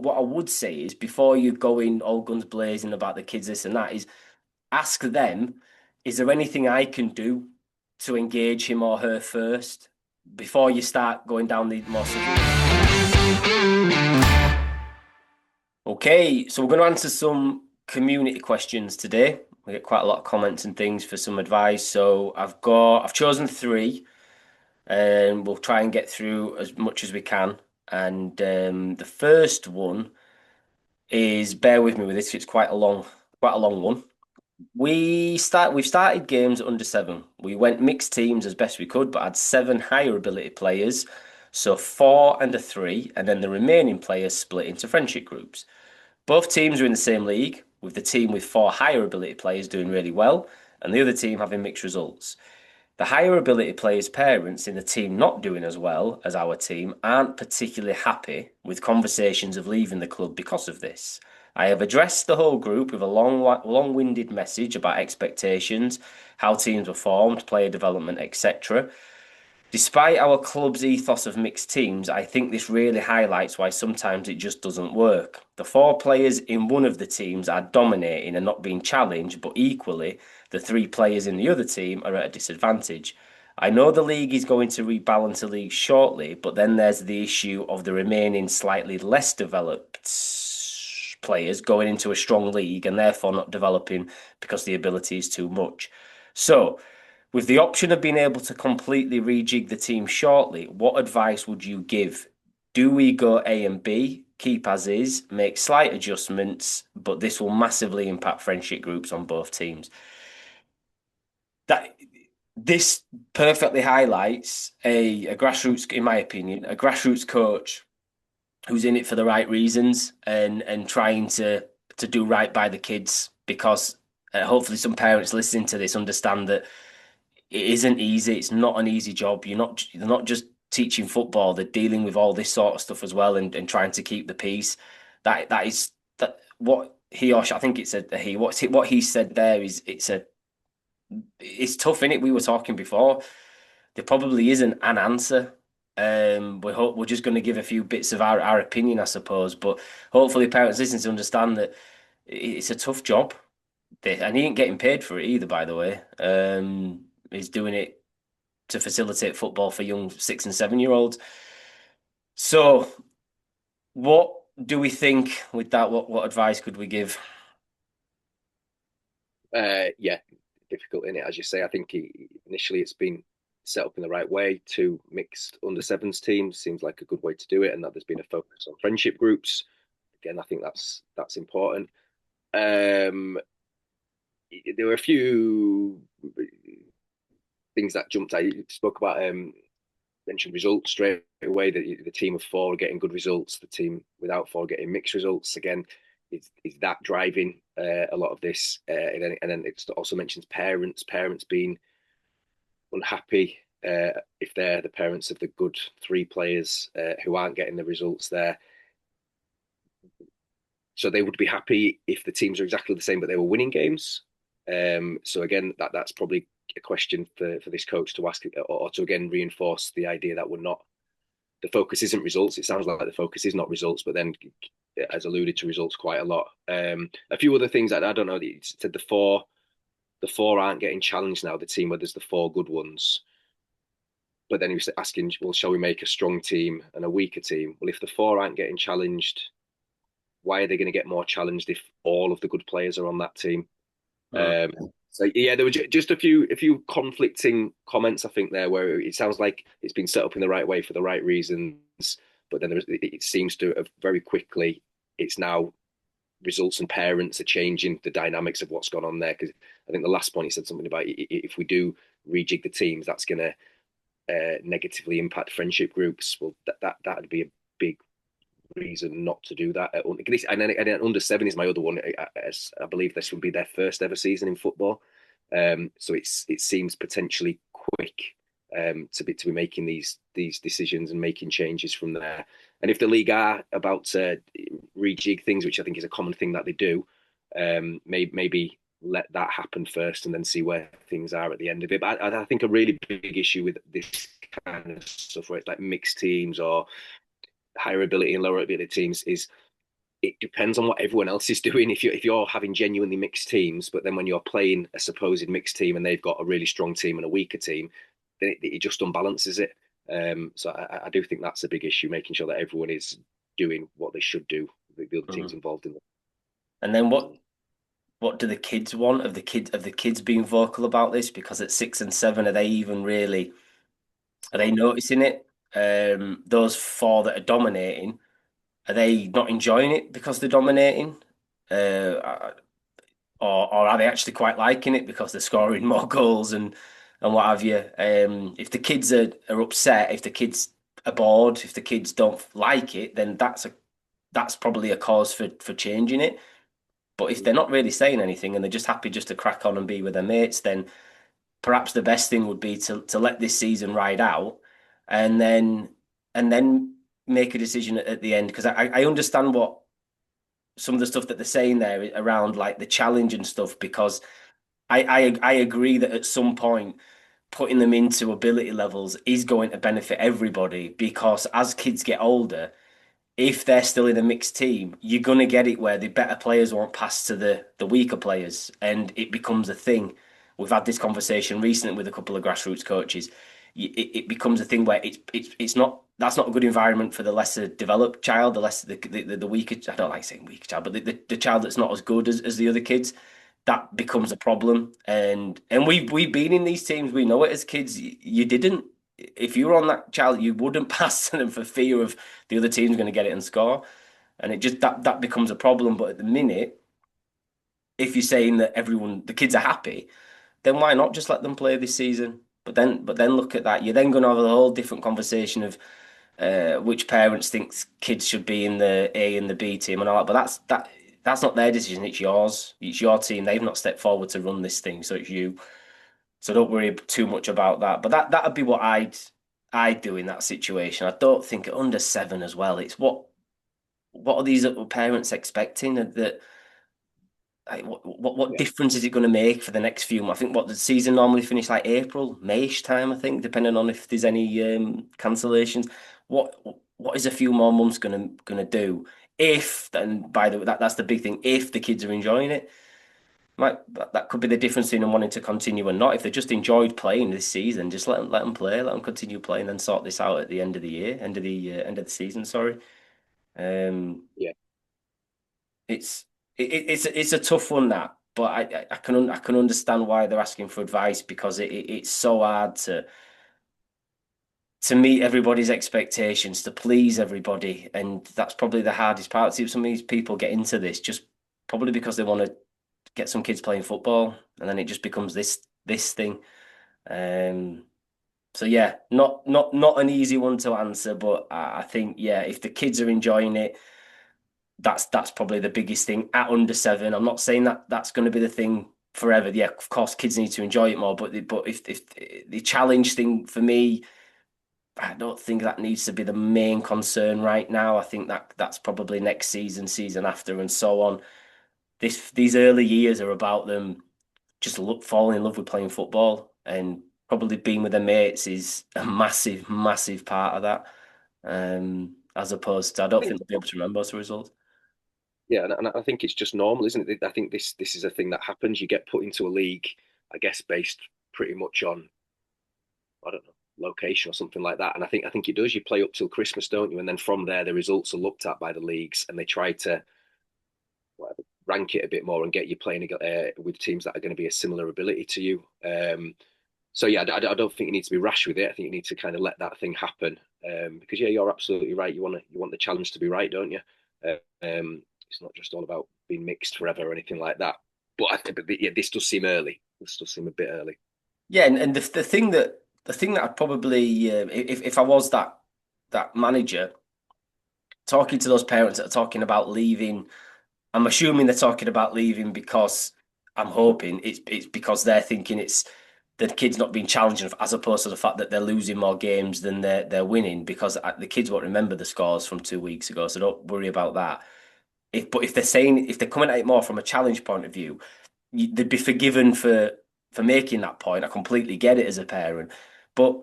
But what I would say is before you go in all guns blazing about the kids, this and that, is ask them, is there anything I can do to engage him or her first before you start going down the more severe. Okay, so we're going to answer some community questions today. We get quite a lot of comments and things for some advice. So I've chosen three, and we'll try and get through as much as we can. And the first one is, bear with me with this, it's quite a long one. We've started games at under seven. We went mixed teams as best we could, but had seven higher ability players. So four and a three, and then the remaining players split into friendship groups. Both teams are in the same league, with the team with four higher ability players doing really well, and the other team having mixed results. The higher ability players' parents in the team not doing as well as our team aren't particularly happy with conversations of leaving the club because of this. I have addressed the whole group with a long-winded message about expectations, how teams were formed, player development, etc. Despite our club's ethos of mixed teams, I think this really highlights why sometimes it just doesn't work. The four players in one of the teams are dominating and not being challenged, but equally, the three players in the other team are at a disadvantage. I know the league is going to rebalance the league shortly, but then there's the issue of the remaining slightly less developed players going into a strong league and therefore not developing because the ability is too much. So, with the option of being able to completely rejig the team shortly, what advice would you give? Do we go A and B, keep as is, make slight adjustments, but this will massively impact friendship groups on both teams? That this perfectly highlights a grassroots, in my opinion, a grassroots coach who's in it for the right reasons and trying to do right by the kids because hopefully some parents listening to this understand that it isn't easy. It's not an easy job. They're not just teaching football. They're dealing with all this sort of stuff as well and trying to keep the peace. That is that what he or she, I think it said that what he said there is it's tough in it. We were talking before. There probably isn't an answer. We're just going to give a few bits of our opinion, I suppose. But hopefully, parents listen to understand that it's a tough job. And he ain't getting paid for it either, by the way. He's doing it to facilitate football for young 6 and 7 year olds. So, what do we think with that? What advice could we give? Yeah, difficult in it, as you say. I think initially it's been set up in the right way. Two mixed under sevens teams seems like a good way to do it, and that there's been a focus on friendship groups. Again, I think that's important. Um, there were a few things that jumped out. You spoke about mentioned results straight away. That the team of four are getting good results. The team without four getting mixed results. Again, is that driving a lot of this? And then it also mentions parents being unhappy if they're the parents of the good three players who aren't getting the results there. So they would be happy if the teams are exactly the same, but they were winning games. So again, that's probably a question for this coach to ask, or to again reinforce the idea that we're not. The focus isn't results. It sounds like the focus is not results, but then has alluded to results quite a lot. A few other things that I don't know. You said the four aren't getting challenged now. The team where there's the four good ones, but then he was asking, well, shall we make a strong team and a weaker team? Well, if the four aren't getting challenged, why are they going to get more challenged if all of the good players are on that team? Mm. So yeah, there were just a few conflicting comments I think there where it sounds like it's been set up in the right way for the right reasons, but then it seems to have very quickly it's now results and parents are changing the dynamics of what's gone on there because I think the last point he said something about if we do rejig the teams that's going to negatively impact friendship groups. Well, that'd be a big reason not to do that. And then under seven is my other one. I believe this will be their first ever season in football. So it seems potentially quick to be making these decisions and making changes from there. And if the league are about to rejig things, which I think is a common thing that they do, maybe let that happen first and then see where things are at the end of it. But I think a really big issue with this kind of stuff where it's like mixed teams or higher ability and lower ability teams is it depends on what everyone else is doing. If you're having genuinely mixed teams, but then when you're playing a supposed mixed team and they've got a really strong team and a weaker team, then it just unbalances it. So I do think that's a big issue, making sure that everyone is doing what they should do, the other teams Mhm. involved in And then what do the kids want? Of the kids being vocal about this? Because at 6 and 7, are they even really are they noticing it? Those four that are dominating, are they not enjoying it because they're dominating? Uh, or are they actually quite liking it because they're scoring more goals and what have you? If the kids are upset, if the kids are bored, if the kids don't like it, then that's probably a cause for changing it. But if they're not really saying anything and they're just happy just to crack on and be with their mates, then perhaps the best thing would be to let this season ride out and then make a decision at the end. Because I understand what some of the stuff that they're saying there around like the challenge and stuff, because I agree that at some point putting them into ability levels is going to benefit everybody because as kids get older, if they're still in a mixed team, you're going to get it where the better players won't pass to the weaker players, and it becomes a thing. We've had this conversation recently with a couple of grassroots coaches. It becomes a thing where it's not that's not a good environment for the lesser developed child, the less the weaker. I don't like saying weaker child, but the child that's not as good as the other kids. That becomes a problem, and we've been in these teams. We know it as kids. You didn't if you were on that child, you wouldn't pass to them for fear of the other team's going to get it and score, and it just that becomes a problem. But at the minute, if you're saying that the kids are happy, then why not just let them play this season? But then look at that. You're then going to have a whole different conversation of which parents think kids should be in the A and the B team and all that. But that's not their decision. It's yours. It's your team. They've not stepped forward to run this thing, so it's you. So don't worry too much about that. But that'd be what I'd do in that situation. I don't think at under 7 as well. It's what are these little parents expecting that like, what it. difference is it going to make for the next few months? I think what the season normally finish like April, Mayish time, I think, depending on if there's any cancellations. What what is a few more months gonna do? If and by the way, that's the big thing. If the kids are enjoying it, that could be the difference between them wanting to continue and not. If they just enjoyed playing this season, just let them play, let them continue playing, then sort this out at the end of the year, end of the season. Sorry. Um, Yeah, it's it's a tough one that, but I can understand why they're asking for advice because it's so hard to meet everybody's expectations, to please everybody, and that's probably the hardest part. See, some of these people get into this just probably because they want to get some kids playing football, and then it just becomes this thing. Um, so yeah, not an easy one to answer, but I think yeah, if the kids are enjoying it, that's probably the biggest thing at under 7. I'm not saying that that's going to be the thing forever. Yeah, of course, kids need to enjoy it more, but if the challenge thing for me, I don't think that needs to be the main concern right now. I think that's probably next season, season after, and so on. These early years are about them just falling in love with playing football, and probably being with their mates is a massive, massive part of that. As opposed to, I I don't think think they'll be able to remember as a result. yeah, and I think it's just normal, isn't it? I think this is a thing that happens. You get put into a league, I guess, based pretty much on I don't know location or something like that. And I think it does. You play up till Christmas, don't you? And then from there, the results are looked at by the leagues, and they try to whatever, rank it a bit more and get you playing with teams that are going to be a similar ability to you. So yeah, I don't think you need to be rash with it. I think you need to kind of let that thing happen because yeah, you're absolutely right. You want the challenge to be right, don't you? It's not just all about being mixed forever or anything like that. But I think yeah, this does seem early. This does seem a bit early. Yeah, and the thing that I'd probably if I was that manager talking to those parents that are talking about leaving, I'm assuming they're talking about leaving because I'm hoping it's because they're thinking it's the kids not being challenged enough, as opposed to the fact that they're losing more games than they're winning. Because the kids won't remember the scores from 2 weeks ago, so don't worry about that. If they're saying if they're coming at it more from a challenge point of view, they'd be forgiven for making that point. I completely get it as a parent, but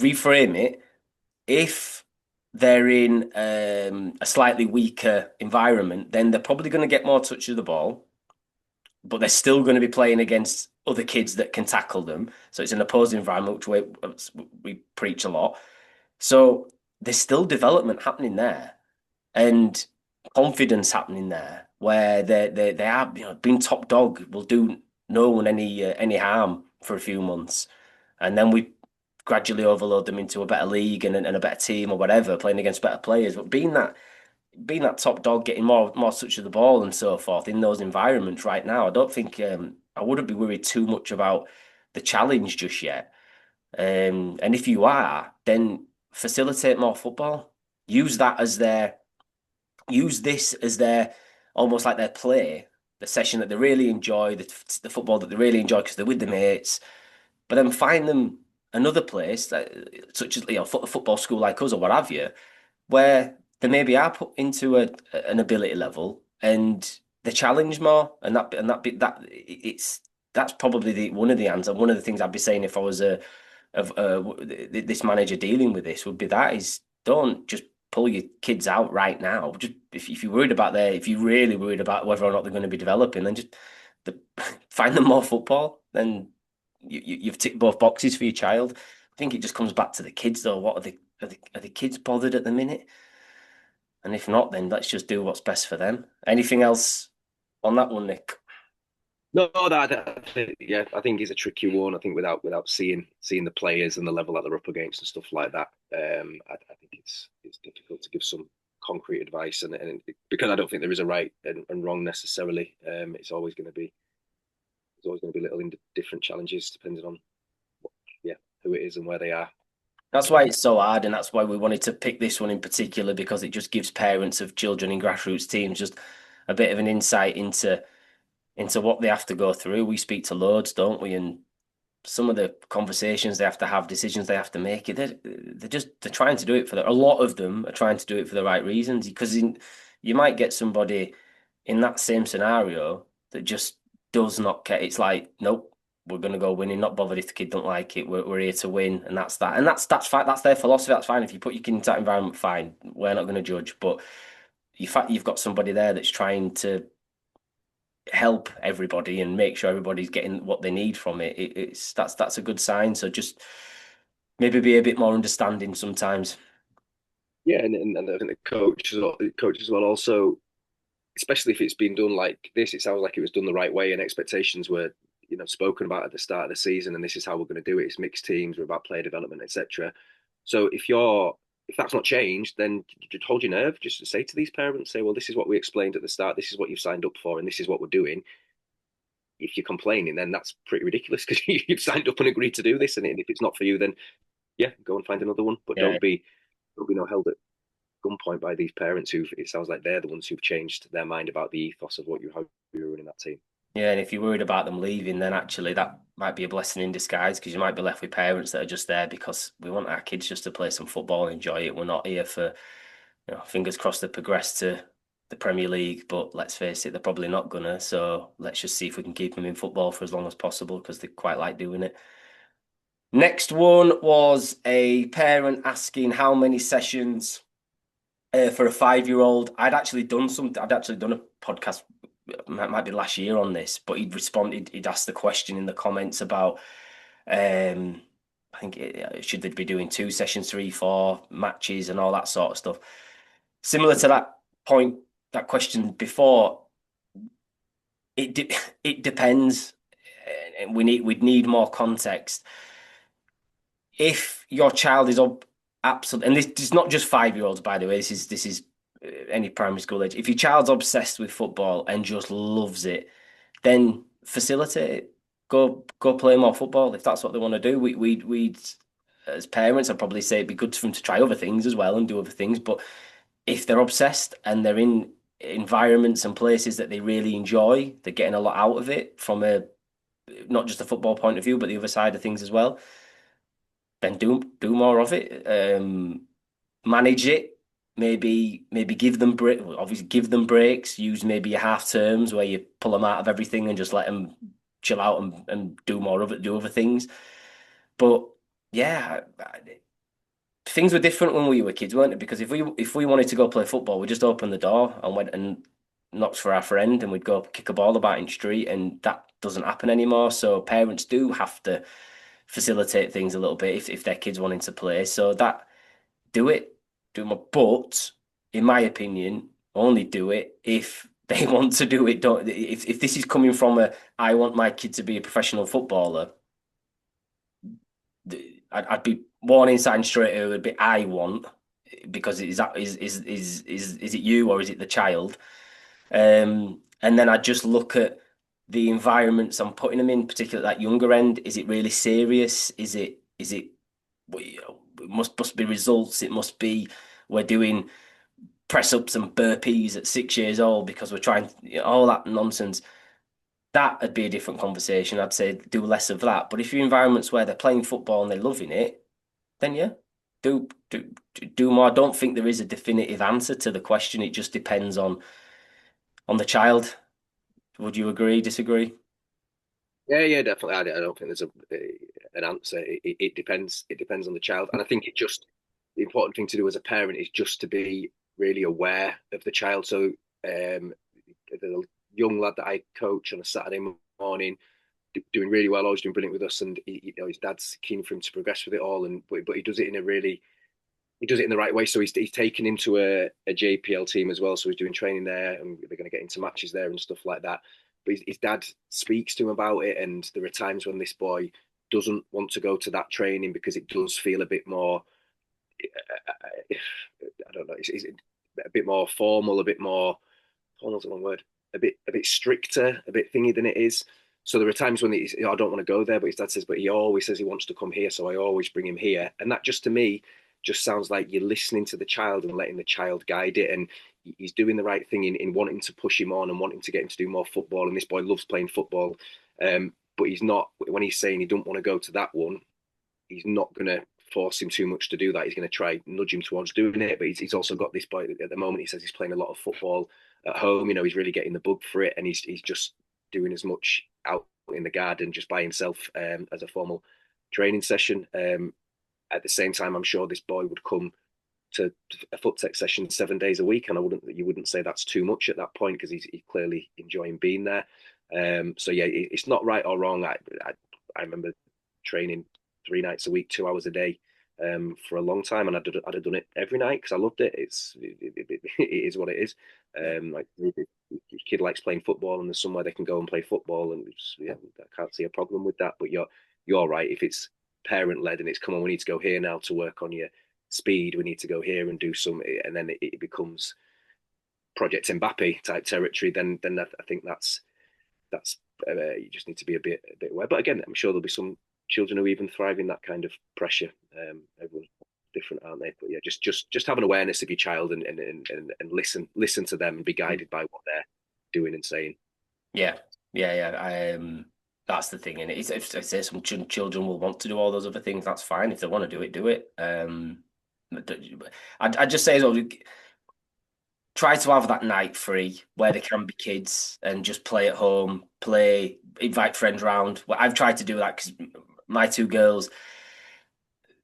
reframe it. If they're in a slightly weaker environment, then they're probably going to get more touch of the ball, but they're still going to be playing against other kids that can tackle them. So it's an opposing environment, which we preach a lot. So there's still development happening there and confidence happening there, where they are, being top dog will do no one any harm for a few months, and then we gradually overload them into a better league and a better team or whatever, playing against better players. But being that top dog, getting more touch of the ball and so forth in those environments right now, I don't think I wouldn't be worried too much about the challenge just yet. And if you are, then facilitate more football. Use that as their use this as their almost like their play, the session that they really enjoy, the football that they really enjoy because they're with their mates. But then find them another place, such as a football school like us or what have you, where they maybe are put into an ability level and they challenge more, it's that's probably the one of the answers. One of the things I'd be saying if I was this manager dealing with this would be that is don't just pull your kids out right now. Just if you're worried about if you're really worried about whether or not they're going to be developing, then just the, find them more football. Then you've ticked both boxes for your child. I think it just comes back to the kids though. What are the kids bothered at the minute? And if not, then let's just do what's best for them. Anything else on that one, Nick? No, yeah, I think it's a tricky one. I think without seeing the players and the level that they're up against and stuff like that, I think it's difficult to give some concrete advice, and because I don't think there is a right and wrong necessarily. It's always going to be little different challenges depending on yeah who it is and where they are. That's why it's so hard, and that's why we wanted to pick this one in particular because it just gives parents of children in grassroots teams just a bit of an insight into what they have to go through. We speak to loads, don't we? And some of the conversations they have to have, decisions they have to make, they're trying to do it a lot of them are trying to do it for the right reasons because you might get somebody in that same scenario that just does not care. It's like, nope, we're going to go winning, not bothered if the kid don't like it. We're here to win, and that's that. And that's fine. That's their philosophy. That's fine. If you put your kid into that environment, fine. We're not going to judge. But you've got somebody there that's trying to help everybody and make sure everybody's getting what they need from it. That's a good sign. So just maybe be a bit more understanding sometimes. Yeah, and I think the coaches as well also, especially if it's been done like this, it sounds like it was done the right way and expectations were spoken about at the start of the season, and this is how we're going to do it. It's mixed teams, we're about player development, etc. So if that's not changed, then just hold your nerve. Just say to these parents, say, well, this is what we explained at the start. This is what you've signed up for, and this is what we're doing. If you're complaining, then that's pretty ridiculous because you've signed up and agreed to do this. And if it's not for you, then yeah, go and find another one. But Yeah. don't be no held at gunpoint by these parents who it sounds like they're the ones who've changed their mind about the ethos of how you're running that team. Yeah, and if you're worried about them leaving, then actually that might be a blessing in disguise because you might be left with parents that are just there because we want our kids just to play some football and enjoy it. We're not here for, fingers crossed they progress to the Premier League, but let's face it, they're probably not gonna. So let's just see if we can keep them in football for as long as possible because they quite like doing it. Next one was a parent asking how many sessions for a 5-year-old. I'd actually done a podcast, might be last year on this, but he'd asked the question in the comments about, I think should they be doing 2 sessions, 3, 4 matches, and all that sort of stuff. Similar to that point, that question before, it depends, and we'd need more context. If your child is up, absolutely, and this is not just 5-year-olds, by the way. This is any primary school age. If your child's obsessed with football and just loves it, then facilitate it. Go play more football if that's what they want to do. We'd as parents, I'd probably say it'd be good for them to try other things as well and do other things. But if they're obsessed and they're in environments and places that they really enjoy, they're getting a lot out of it from a not just a football point of view, but the other side of things as well. Then do more of it. Manage it. Maybe give them obviously give them breaks. Use maybe your half terms where you pull them out of everything and just let them chill out and do more of it, do other things. But yeah, things were different when we were kids, weren't it? Because if we wanted to go play football, we just opened the door and went and knocked for our friend, and we'd go kick a ball about in the street, and that doesn't happen anymore. So parents do have to facilitate things a little bit if their kids wanting to play. So that do it, do more. But in my opinion, only do it if they want to do it. Don't if this is coming from a I want my kid to be a professional footballer, I'd be warning sign straight away would be I want because is it you or is it the child? And then I just look at the environments I'm putting them in, particularly at that younger end. Is it really serious? Is it it must be results. It must be we're doing press ups and burpees at 6 years old because we're trying all that nonsense. That'd be a different conversation. I'd say do less of that. But if you're in environments where they're playing football and they're loving it, then yeah, do more. I don't think there is a definitive answer to the question. It just depends on the child. Would you agree, disagree? Yeah, yeah, definitely. I don't think there's an answer. It depends. It depends on the child, and I think it just the important thing to do as a parent is just to be really aware of the child. So, the young lad that I coach on a Saturday morning, doing really well, always doing brilliant with us, and his dad's keen for him to progress with it all, and but he does it in a really he does it in the right way. So he's taken him to a JPL team as well. So he's doing training there, and they're going to get into matches there and stuff like that. But his dad speaks to him about it, and there are times when this boy doesn't want to go to that training because it does feel a bit more. I don't know. It's a bit more formal, a bit more. Formal's the wrong word. A bit stricter, a bit thingy than it is. So there are times when he's, I don't want to go there, but his dad says, but he always says he wants to come here, so I always bring him here. And that just to me just sounds like you're listening to the child and letting the child guide it. And he's doing the right thing in wanting to push him on and wanting to get him to do more football. And this boy loves playing football. But he's not, when he's saying he don't want to go to that one, he's not going to force him too much to do that. He's going to try nudge him towards doing it. But he's also got this boy at the moment. He says he's playing a lot of football at home. You know, he's really getting the bug for it, and he's just doing as much out in the garden just by himself as a formal training session. At the same time, I'm sure this boy would come to a foot tech session 7 days a week, and you wouldn't say that's too much at that point because he's clearly enjoying being there. So yeah, it's not right or wrong. I remember training 3 nights a week, 2 hours a day for a long time, and I'd have done it every night because I loved it. It is what it is. Like your kid likes playing football, and there's somewhere they can go and play football, and yeah, I can't see a problem with that. But you're right. If it's parent led and it's come on, we need to go here now to work on your speed. We need to go here and do some, and then it becomes Project Mbappe type territory. Then I think that's you just need to be a bit aware. But again, I'm sure there'll be some children who even thrive in that kind of pressure. Everyone's different, aren't they? But yeah, just have an awareness of your child and listen to them and be guided by what they're doing and saying. Yeah, yeah. That's the thing, and if I say some children will want to do all those other things, that's fine. If they want to do it, do it. I'd just say as well, try to have that night free where there can be kids and just play at home, play, invite friends round. Well, I've tried to do that because my two girls,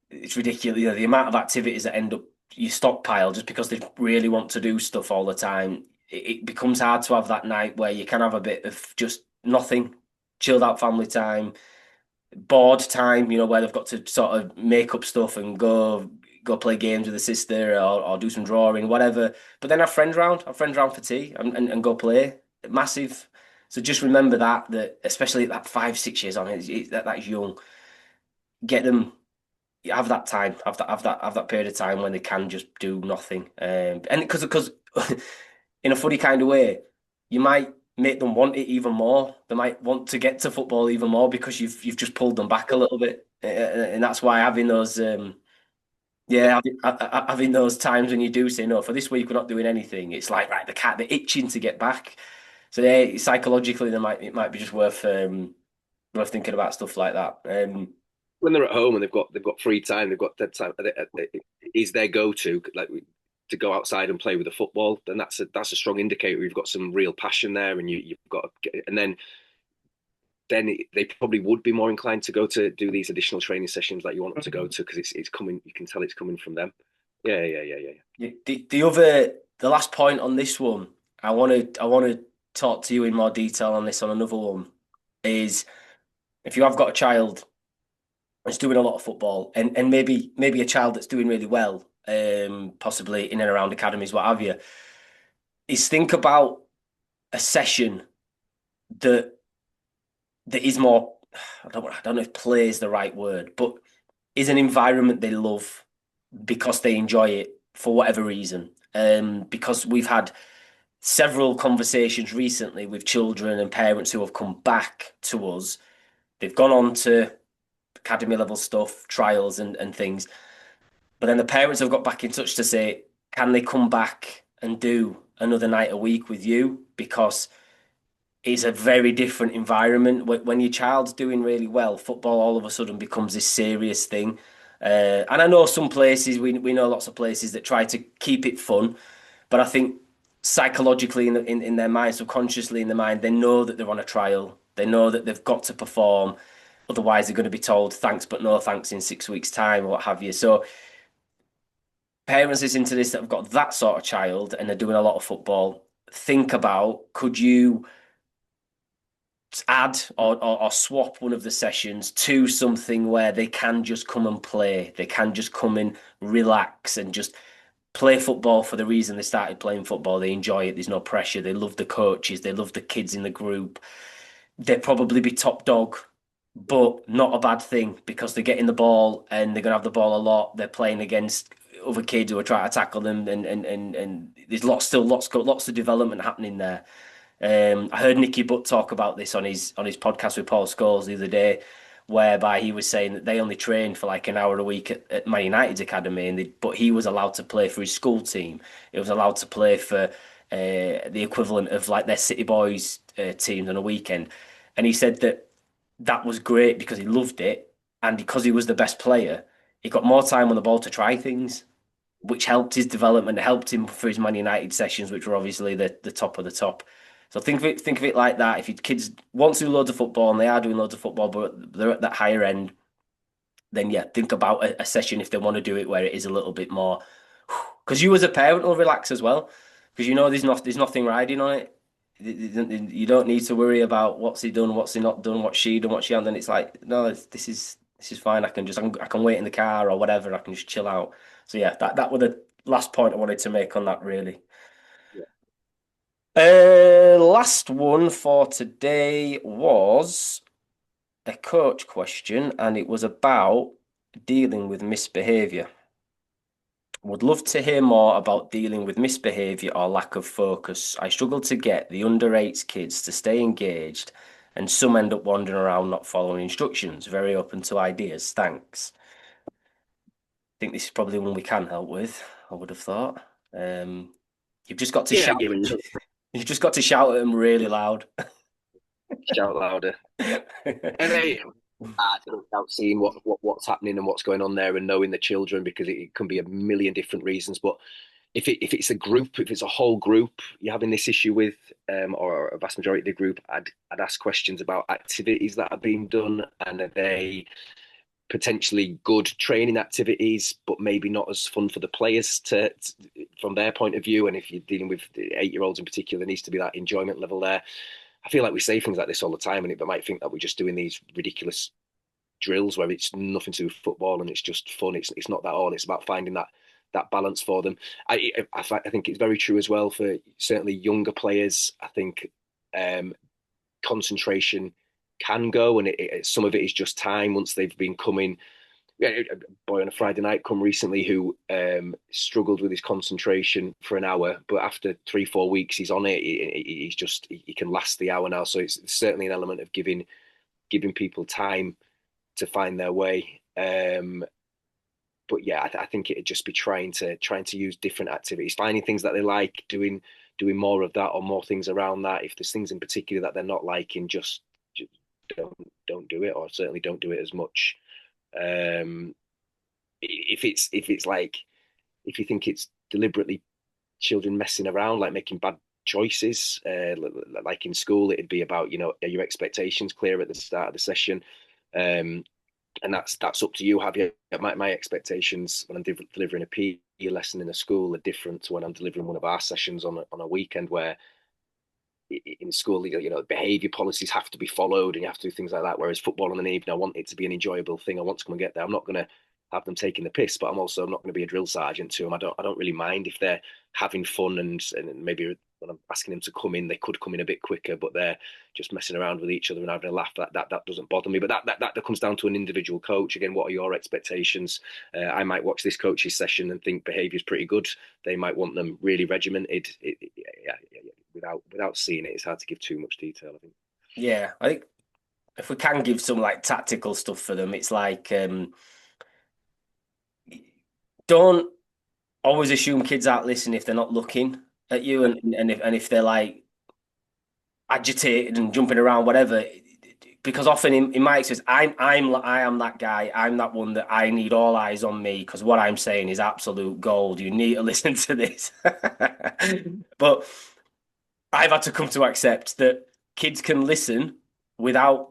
it's ridiculous. You know, the amount of activities that end up you stockpile just because they really want to do stuff all the time. It becomes hard to have that night where you can have a bit of just nothing, chilled out family time, board time, where they've got to sort of make up stuff and go play games with the sister or do some drawing, whatever. But then have friends round for tea and go play. Massive. So just remember that especially at that 5, 6 years on, that's young. Get them have that time, have that period of time when they can just do nothing. And because in a funny kind of way, you might make them want it even more. They might want to get to football even more because you've just pulled them back a little bit, and that's why having those yeah having those times when you do say no for this week we're not doing anything. It's like right they're itching to get back. So yeah, psychologically it might be just worth thinking about stuff like that. When they're at home and they've got free time, they've got dead time. Is their go-to like to go outside and play with the football? Then that's a strong indicator you've got some real passion there, and you've got. And then then they probably would be more inclined to go to do these additional training sessions that you want them to go to, because it's coming. You can tell it's coming from them. Yeah, yeah, yeah, yeah. The last point on this one, I want to talk to you in more detail on this on another one, is if you have got a child that's doing a lot of football and maybe a child that's doing really well, possibly in and around academies, what have you, is think about a session that that is more, I don't know if play is the right word, but is an environment they love because they enjoy it for whatever reason. Because we've had several conversations recently with children and parents who have come back to us. They've gone on to academy level stuff, trials and things. But then the parents have got back in touch to say, can they come back and do another night a week with you? Because it's a very different environment. When your child's doing really well, football all of a sudden becomes this serious thing. And I know some places, we know lots of places that try to keep it fun, but I think psychologically in their mind, subconsciously in their mind, they know that they're on a trial. They know that they've got to perform. Otherwise, they're going to be told thanks, but no thanks in 6 weeks' time or what have you. So parents listening to this that have got that sort of child and are doing a lot of football, think about could you add or swap one of the sessions to something where they can just come and play. They can just come and relax and just play football for the reason they started playing football. They enjoy it. There's no pressure. They love the coaches. They love the kids in the group. They'd probably be top dog, but not a bad thing because they're getting the ball and they're going to have the ball a lot. They're playing against other kids who are trying to tackle them, and there's lots of development happening there. I heard Nicky Butt talk about this on his podcast with Paul Scholes the other day, whereby he was saying that they only trained for like an hour a week at Man United's academy, but he was allowed to play for his school team. He was allowed to play for the equivalent of like their City Boys teams on a weekend, and he said that that was great because he loved it, and because he was the best player, he got more time on the ball to try things, which helped his development, helped him for his Man United sessions, which were obviously the top of the top. So think of it like that. If your kids want to do loads of football and they are doing loads of football, but they're at that higher end, then yeah, think about a session if they want to do it where it is a little bit more. Because you as a parent will relax as well, because you know there's nothing riding on it. You don't need to worry about what's he done, what's he not done, what she done, what she hasn't done. It's like no, this is fine. I can wait in the car or whatever. I can just chill out. So yeah, that was the last point I wanted to make on that really. Yeah. Last one for today was a coach question, and it was about dealing with misbehaviour. Would love to hear more about dealing with misbehaviour or lack of focus. I struggle to get the under eights kids to stay engaged, and some end up wandering around not following instructions. Very open to ideas. Thanks. I think this is probably one we can help with, I would have thought. Um, you've just got to Yeah, shout. given You've just got to shout at them really loud. shout louder. And without seeing what's happening and what's going on there and knowing the children, because it can be a million different reasons. But if it's a group, if it's a whole group you're having this issue with, or a vast majority of the group, I'd ask questions about activities that are being done, and are they potentially good training activities, but maybe not as fun for the players from their point of view. And if you're dealing with 8-year-olds in particular, there needs to be that enjoyment level there. I feel like we say things like this all the time, and it might think that we're just doing these ridiculous drills where it's nothing to do with football and it's just fun. It's not that all. It's about finding that balance for them. I think it's very true as well for certainly younger players. I think concentration can go, and some of it is just time once they've been coming. A boy on a Friday night come recently who struggled with his concentration for an hour, but after 3-4 weeks he's on it. He can last the hour now. So it's certainly an element of giving people time to find their way. But yeah, I think it'd just be trying to use different activities, finding things that they like, doing more of that or more things around that. If there's things in particular that they're not liking, just don't do it, or certainly don't do it as much. Um, if it's like, if you think it's deliberately children messing around, like making bad choices. Like in school, it'd be about, are your expectations clear at the start of the session? Um, and that's up to you. Have you my expectations when I'm delivering a PE lesson in a school are different to when I'm delivering one of our sessions on a weekend where in school, behaviour policies have to be followed and you have to do things like that. Whereas football in the evening, I want it to be an enjoyable thing. I want to come and get there. I'm not going to have them taking the piss, but I'm also not going to be a drill sergeant to them. I don't really mind if they're having fun and maybe when I'm asking them to come in, they could come in a bit quicker, but they're just messing around with each other and having a laugh. That doesn't bother me. But that comes down to an individual coach. Again, what are your expectations? I might watch this coach's session and think behaviour is pretty good. They might want them really regimented. Without seeing it, it's hard to give too much detail, I think. Yeah, I think if we can give some like tactical stuff for them, it's like don't always assume kids aren't listening if they're not looking at you, Yeah. and if they're like agitated and jumping around, whatever. Because often in my experience, I am that guy. I'm that one that I need all eyes on me because what I'm saying is absolute gold. You need to listen to this. But I've had to come to accept that kids can listen without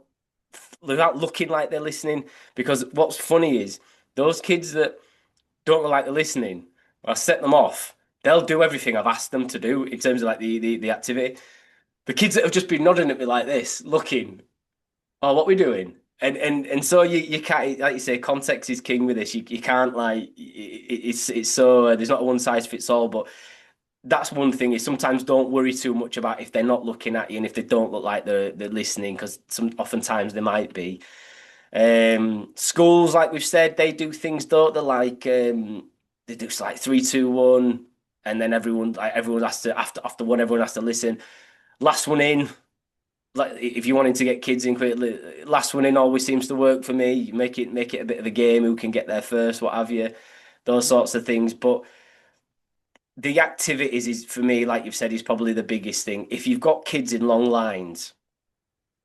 looking like they're listening. Because what's funny is those kids that don't look like they're listening, I set them off. They'll do everything I've asked them to do in terms of like the activity. The kids that have just been nodding at me like this, looking, oh, what we doing? And so you can't, like you say, context is king with this. You can't like it's so there's not a one size fits all. But that's one thing is sometimes don't worry too much about if they're not looking at you and if they don't look like they're listening because some oftentimes they might be. Schools, like we've said, they do things, don't they? Like they do like 3, 2, 1, and then everyone has to after one, everyone has to listen. Last one in, like if you wanted to get kids in quickly, last one in always seems to work for me. You make it a bit of a game, who can get there first, what have you, those sorts of things. But the activities is for me, like you've said, is probably the biggest thing. If you've got kids in long lines,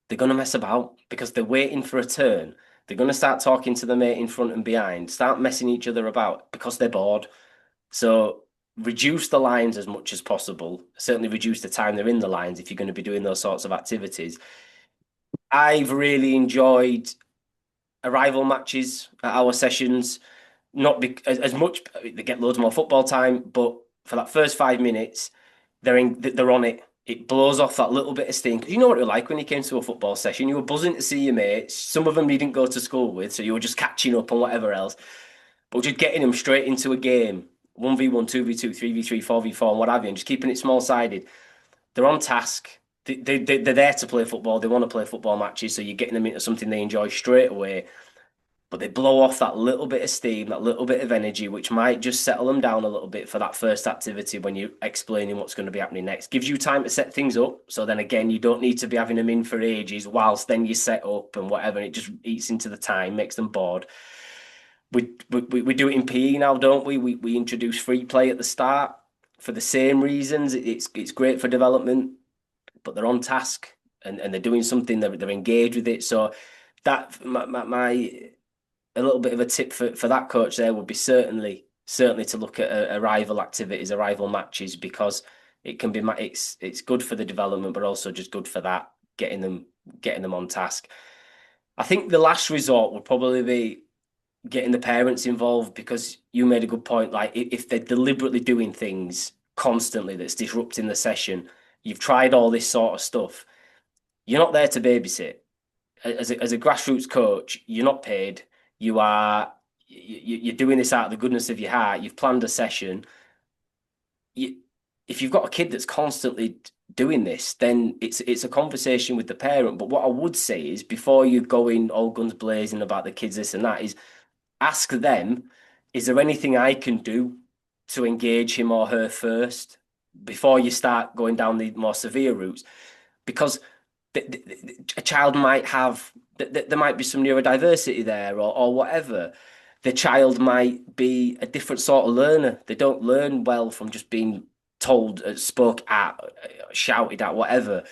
they're going to mess about because they're waiting for a turn. They're going to start talking to the mate in front and behind, start messing each other about because they're bored. So reduce the lines as much as possible. Certainly reduce the time they're in the lines if you're going to be doing those sorts of activities. I've really enjoyed arrival matches at our sessions. Not as much, they get loads more football time, but for that first 5 minutes, they're on it. It blows off that little bit of steam because you know what it was like when you came to a football session. You were buzzing to see your mates. Some of them you didn't go to school with, so you were just catching up on whatever else. But just getting them straight into a game, 1v1, 2v2, 3v3, 4v4, and what have you, and just keeping it small sided. They're on task. They're there to play football. They want to play football matches, so you're getting them into something they enjoy straight away. But they blow off that little bit of steam, that little bit of energy, which might just settle them down a little bit for that first activity when you're explaining what's going to be happening next. Gives you time to set things up. So then again, you don't need to be having them in for ages whilst then you set up and whatever. And it just eats into the time, makes them bored. We do it in PE now, don't we? We introduce free play at the start for the same reasons. It's great for development, but they're on task and they're doing something. They're engaged with it. So that my a little bit of a tip for that coach there would be certainly to look at a rival activities, a rival matches because it can be it's good for the development, but also just good for that getting them on task. I think the last resort would probably be getting the parents involved because you made a good point. Like if they're deliberately doing things constantly that's disrupting the session, you've tried all this sort of stuff. You're not there to babysit. As a grassroots coach, you're not paid. You are you're doing this out of the goodness of your heart. You've planned a session. You, if you've got a kid that's constantly doing this, then it's a conversation with the parent. But what I would say is before you go in all guns blazing about the kids, this and that, is ask them, is there anything I can do to engage him or her first before you start going down the more severe routes? Because a child might have, there might be some neurodiversity there or whatever. The child might be a different sort of learner. They don't learn well from just being told, spoke at, shouted at, whatever.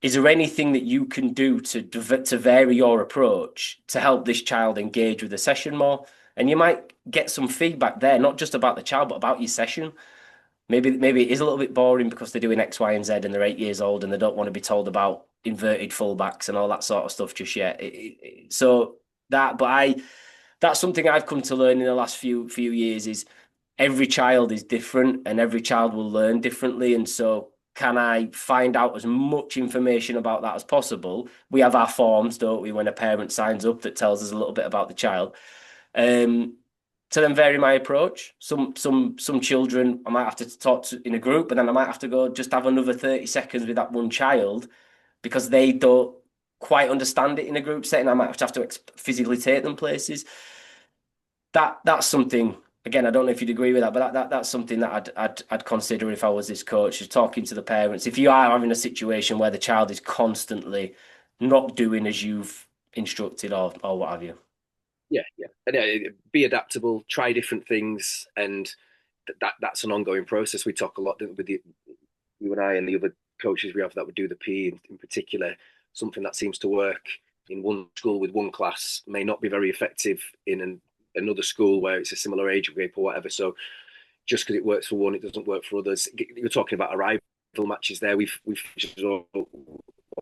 Is there anything that you can do to vary your approach to help this child engage with the session more? And you might get some feedback there, not just about the child, but about your session. Maybe it is a little bit boring because they're doing X, Y, and Z and they're 8 years old and they don't want to be told about inverted fullbacks and all that sort of stuff just yet. So that, but that's something I've come to learn in the last few years is every child is different and every child will learn differently. And so can I find out as much information about that as possible? We have our forms, don't we, when a parent signs up that tells us a little bit about the child. Um, to then vary my approach. Some children I might have to talk to in a group, and then I might have to go just have another 30 seconds with that one child because they don't quite understand it in a group setting. I might have to physically take them places. That's something. Again, I don't know if you'd agree with that, but that's something that I'd consider if I was this coach, is talking to the parents. If you are having a situation where the child is constantly not doing as you've instructed or what have you. Yeah, yeah, and be adaptable, try different things, and that's an ongoing process. We talk a lot with you and I and the other coaches we have that would do the P in particular. Something that seems to work in one school with one class may not be very effective in another school where it's a similar age group or whatever. So just because it works for one, it doesn't work for others. You're talking about arrival matches there. We've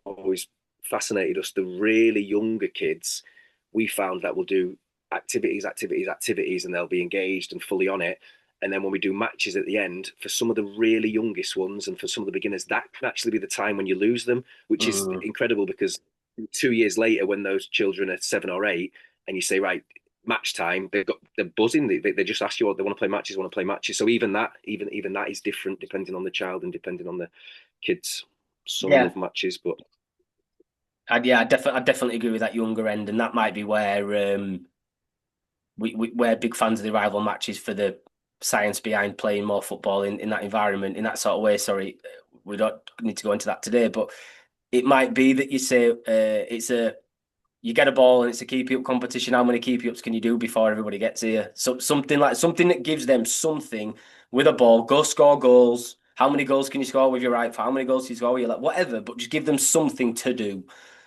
always fascinated us. The really younger kids, we found that will do activities, and they'll be engaged and fully on it. And then when we do matches at the end, for some of the really youngest ones and for some of the beginners, that can actually be the time when you lose them, which is Mm. incredible because 2 years later, when those children are 7 or 8, and you say, right, match time, they're buzzing. They just ask you what they want to play matches, want to play matches. So even that is different depending on the child and depending on the kids. Some Yeah, love matches, but I definitely agree with that younger end, and that might be where we're big fans of the rival matches for the science behind playing more football in that environment, in that sort of way. Sorry, we don't need to go into that today, but it might be that you say you get a ball and it's a keep up competition. How many keep ups can you do before everybody gets here? So something that gives them something with a ball. Go score goals. How many goals can you score with your right foot? How many goals can you score with your left? Whatever, but just give them something to do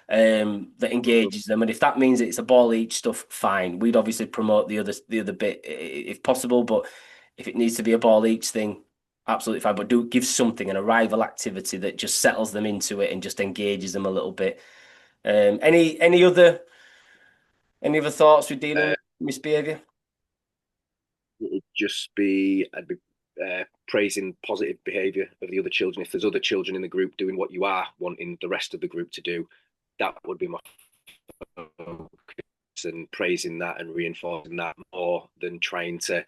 that engages them. And if that means it's a ball each stuff, fine. We'd obviously promote the other bit if possible, but if it needs to be a ball each thing, absolutely fine. But do give something, an arrival activity that just settles them into it and just engages them a little bit. Any other thoughts with dealing uh, with misbehavior? it'd just be I'd be praising positive behaviour of the other children. If there's other children in the group doing what you are wanting the rest of the group to do, that would be my focus, and praising that and reinforcing that more than trying to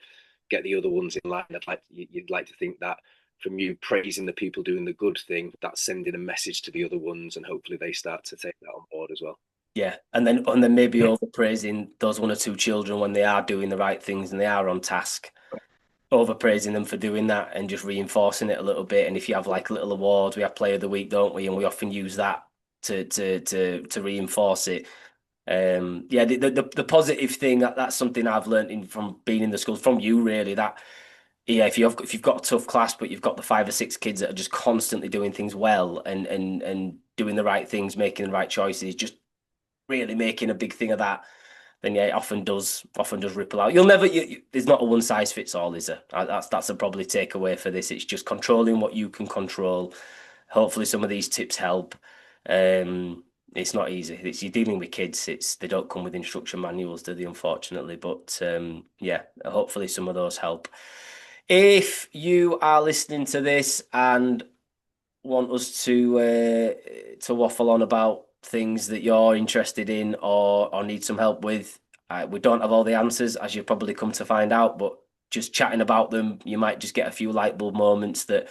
get the other ones in line. You'd like to think that from you praising the people doing the good thing, that's sending a message to the other ones, and hopefully they start to take that on board as well. Yeah, and then maybe overpraising those one or two children when they are doing the right things and they are on task. Overpraising them for doing that and just reinforcing it a little bit. And if you have like little awards, we have Player of the Week, don't we? And we often use that to reinforce it. Yeah, the positive thing that's something I've learned from being in the schools from you really that yeah, if you've got a tough class, but you've got the 5 or 6 kids that are just constantly doing things well and doing the right things, making the right choices, just really making a big thing of that, then yeah, it often does ripple out. You'll never, there's not a one size fits all, is there? That's a probably takeaway for this. It's just controlling what you can control. Hopefully, some of these tips help. It's not easy. You're dealing with kids. They don't come with instruction manuals, do they? Unfortunately, but yeah, hopefully some of those help. If you are listening to this and want us to waffle on about things that you're interested in or need some help with, we don't have all the answers, as you've probably come to find out, but just chatting about them, you might just get a few light bulb moments that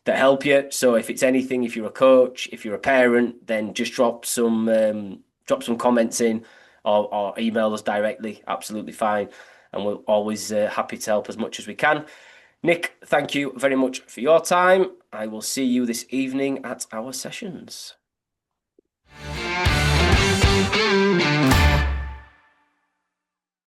help you. So if it's anything, if you're a coach, if you're a parent, then just drop some comments in or email us directly. Absolutely fine, and we're always happy to help as much as we can. Nick, thank you very much for your time. I will see you this evening at our sessions.